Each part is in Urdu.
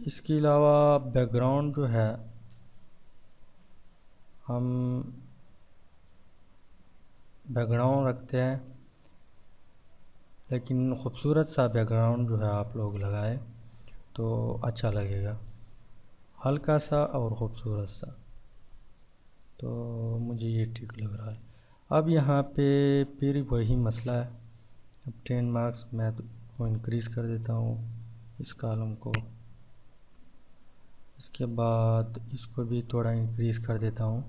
اس کے علاوہ بیک گراؤنڈ جو ہے ہم بیک گراؤنڈ رکھتے ہیں، لیکن خوبصورت سا بیک گراؤنڈ جو ہے آپ لوگ لگائیں تو اچھا لگے گا، ہلکا سا اور خوبصورت سا، تو مجھے یہ ٹھیک لگ رہا ہے۔ اب یہاں پہ پھر وہی مسئلہ ہے، اب 10 مارکس میں کو انکریز کر دیتا ہوں اس کالم کو، اس کے بعد اس کو بھی تھوڑا انکریز کر دیتا ہوں،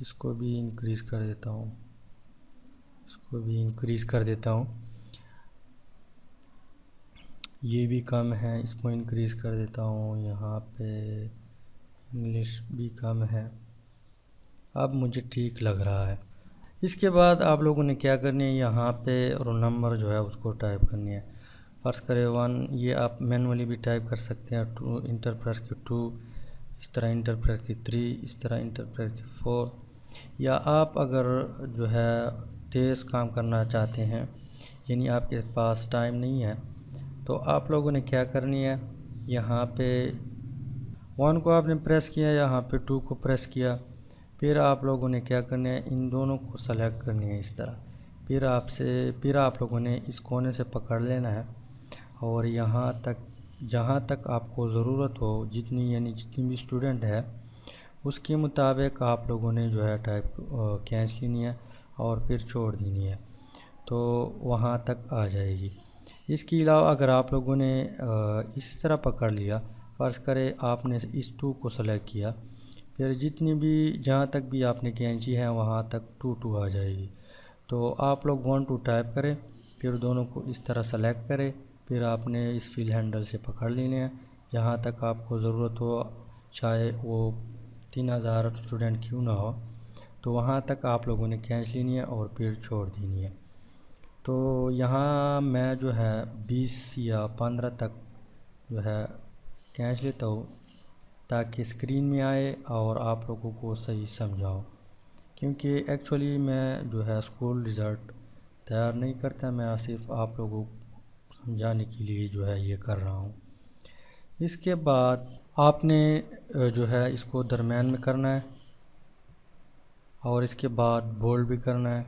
اس کو بھی انکریز کر دیتا ہوں، اس کو بھی انکریز کر دیتا ہوں، یہ بھی کم ہے، اس کو انکریز کر دیتا ہوں، یہاں پہ انگلش بھی کم ہے، اب مجھے ٹھیک لگ رہا ہے۔ اس کے بعد آپ لوگوں نے کیا کرنی ہے، یہاں پہ رول نمبر جو ہے اس کو ٹائپ کرنی ہے، فرض کرے 1، یہ آپ مینولی بھی ٹائپ کر سکتے ہیں، 2 انٹر پریس کے 2، اس طرح انٹر پریس کے 3، اس طرح انٹر پریس کے 4، یا آپ اگر جو ہے تیز کام کرنا چاہتے ہیں، یعنی آپ کے پاس ٹائم نہیں ہے، تو آپ لوگوں نے کیا کرنی ہے، یہاں پہ 1 کو آپ نے پریس کیا، یہاں پہ 2 کو پریس کیا، پھر آپ لوگوں نے کیا کرنا ہے، ان دونوں کو سلیکٹ کرنی ہے اس طرح، پھر آپ لوگوں نے اس کونے سے پکڑ لینا ہے، اور یہاں تک جہاں تک آپ کو ضرورت ہو، یعنی جتنی بھی اسٹوڈنٹ ہے اس کے مطابق آپ لوگوں نے جو ہے ٹائپ کھینچ لینی ہے اور پھر چھوڑ دینی ہے، تو وہاں تک آ جائے گی۔ اس کے علاوہ اگر آپ لوگوں نے اسی طرح پکڑ لیا، فرض کرے آپ نے اس 2 کو سلیکٹ کیا، پھر جتنی بھی جہاں تک بھی آپ نے کھینچی ہے وہاں تک 2 آ جائے گی، تو آپ لوگ 1 2 ٹائپ کریں، پھر دونوں کو اس طرح سلیکٹ کریں، پھر آپ نے اس فل ہینڈل سے پکڑ لینے ہیں جہاں تک آپ کو ضرورت ہو، چاہے وہ 3000 اسٹوڈنٹ کیوں نہ ہو، تو وہاں تک آپ لوگوں نے کھینچ لینی ہے اور پھر چھوڑ دینی ہے۔ تو یہاں میں جو ہے 20 یا 15 تک جو ہے کھینچ لیتا ہوں تاکہ اسکرین میں آئے اور آپ لوگوں کو صحیح سمجھاؤں، کیونکہ ایکچولی میں جو ہے اسکول رزلٹ تیار نہیں کرتا، میں صرف آپ لوگوں کو سمجھانے کے لیے جو ہے یہ کر رہا ہوں۔ اس کے بعد آپ نے جو ہے اس کو درمیان میں کرنا ہے، اور اس کے بعد بولڈ بھی کرنا ہے،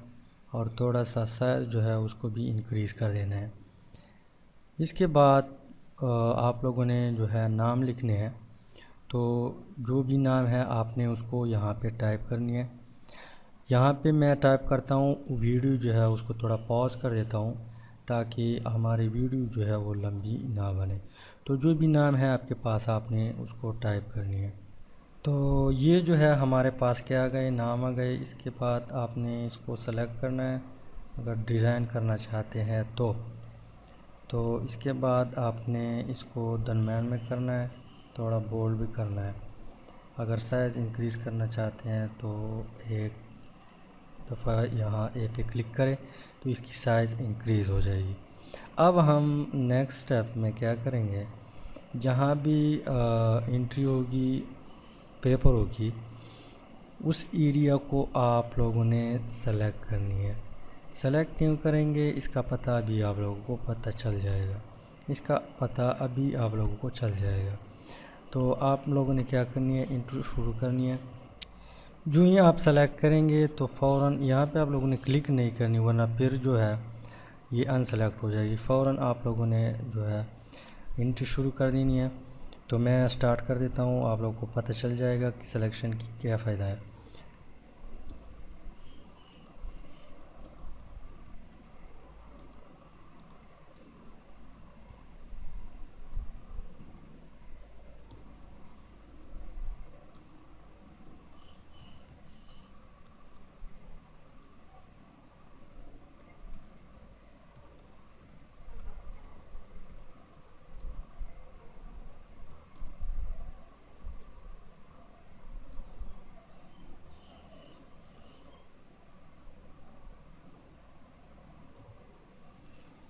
اور تھوڑا سا سائز جو ہے اس کو بھی انکریز کر دینا ہے۔ اس کے بعد آپ لوگوں نے جو ہے نام لکھنے ہیں، تو جو بھی نام ہے آپ نے اس کو یہاں پہ ٹائپ کرنی ہے۔ یہاں پہ میں ٹائپ کرتا ہوں، ویڈیو جو ہے اس کو تھوڑا پاز کر دیتا ہوں تاکہ ہماری ویڈیو جو ہے وہ لمبی نہ بنے، تو جو بھی نام ہے آپ کے پاس آپ نے اس کو ٹائپ کرنی ہے۔ تو یہ جو ہے ہمارے پاس کیا آ گئے، نام آ گئے۔ اس کے بعد آپ نے اس کو سلیکٹ کرنا ہے اگر ڈیزائن کرنا چاہتے ہیں تو اس کے بعد آپ نے اس کو درمیان میں کرنا ہے، تھوڑا بولڈ بھی کرنا ہے۔ اگر سائز انکریز کرنا چاہتے ہیں تو ایک دفعہ یہاں اے پہ کلک کریں تو اس کی سائز انکریز ہو جائے گی۔ اب ہم نیکسٹ سٹیپ میں کیا کریں گے، جہاں بھی انٹری ہوگی، پیپر ہوگی، اس ایریا کو آپ لوگوں نے سلیکٹ کرنی ہے۔ سلیکٹ کیوں کریں گے، اس کا پتہ ابھی آپ لوگوں کو پتہ چل جائے گا، تو آپ لوگوں نے کیا کرنی ہے، انٹری شروع کرنی ہے۔ جو ہی آپ سلیکٹ کریں گے تو فوراً یہاں پہ آپ لوگوں نے کلک نہیں کرنی، ورنہ پھر جو ہے یہ ان سلیکٹ ہو جائے گی۔ فوراً آپ لوگوں نے جو ہے انٹری شروع کر دینی ہے۔ تو میں سٹارٹ کر دیتا ہوں، آپ لوگوں کو پتہ چل جائے گا کہ سلیکشن کی کیا فائدہ ہے۔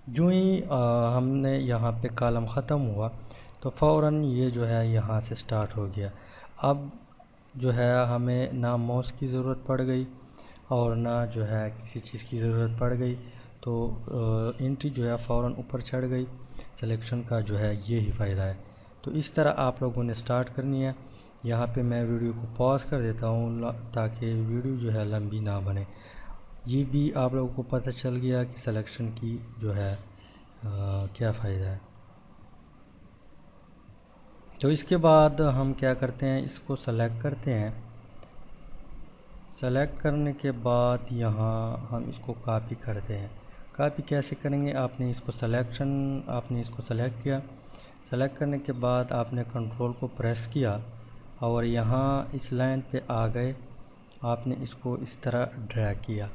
جو ہی ہم نے یہاں پہ کالم ختم ہوا تو فوراً یہ جو ہے یہاں سے سٹارٹ ہو گیا۔ اب جو ہے ہمیں نہ ماؤس کی ضرورت پڑ گئی اور نہ جو ہے کسی چیز کی ضرورت پڑ گئی، تو انٹری جو ہے فوراً اوپر چڑھ گئی۔ سلیکشن کا جو ہے یہی فائدہ ہے تو اس طرح آپ لوگوں نے سٹارٹ کرنی ہے۔ یہاں پہ میں ویڈیو کو پاز کر دیتا ہوں تاکہ ویڈیو جو ہے لمبی نہ بنے۔ یہ بھی آپ لوگوں کو پتہ چل گیا کہ سلیکشن کی جو ہے کیا فائدہ ہے۔ تو اس کے بعد ہم کیا کرتے ہیں، اس کو سلیکٹ کرتے ہیں۔ سلیکٹ کرنے کے بعد یہاں ہم اس کو کاپی کرتے ہیں۔ کاپی کیسے کریں گے، آپ نے اس کو سلیکٹ کیا۔ سلیکٹ کرنے کے بعد آپ نے کنٹرول کو پریس کیا اور یہاں اس لائن پہ آ گئے، آپ نے اس کو اس طرح ڈریگ کیا۔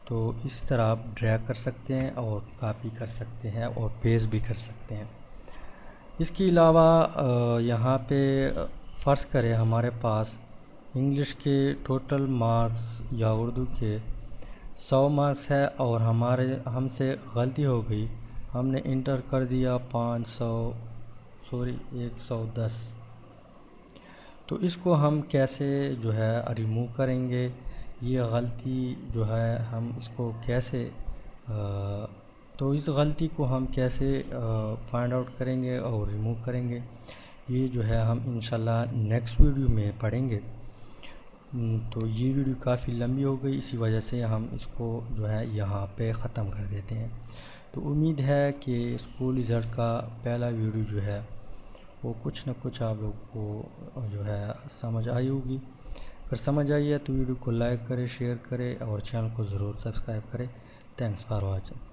تو اس طرح آپ ڈریگ کر سکتے ہیں اور کاپی کر سکتے ہیں اور پیسٹ بھی کر سکتے ہیں۔ اس کے علاوہ یہاں پہ فرض کرے ہمارے پاس انگلش کے ٹوٹل مارکس یا اردو کے 100 مارکس ہے اور ہم سے غلطی ہو گئی، ہم نے انٹر کر دیا 110۔ تو اس کو ہم کیسے جو ہے ریموو کریں گے، یہ غلطی جو ہے ہم اس کو کیسے تو اس غلطی کو ہم کیسے فائنڈ آؤٹ کریں گے اور ریموو کریں گے، یہ جو ہے ہم انشاءاللہ نیکسٹ ویڈیو میں پڑھیں گے۔ تو یہ ویڈیو کافی لمبی ہو گئی، اسی وجہ سے ہم اس کو جو ہے یہاں پہ ختم کر دیتے ہیں۔ تو امید ہے کہ اسکول رزلٹ کا پہلا ویڈیو جو ہے وہ کچھ نہ کچھ آپ لوگوں کو جو ہے سمجھ آئی ہوگی۔ اگر سمجھ آئی ہے تو ویڈیو کو لائک کرے، شیئر کرے اور چینل کو ضرور سبسکرائب کرے۔ Thanks for watching.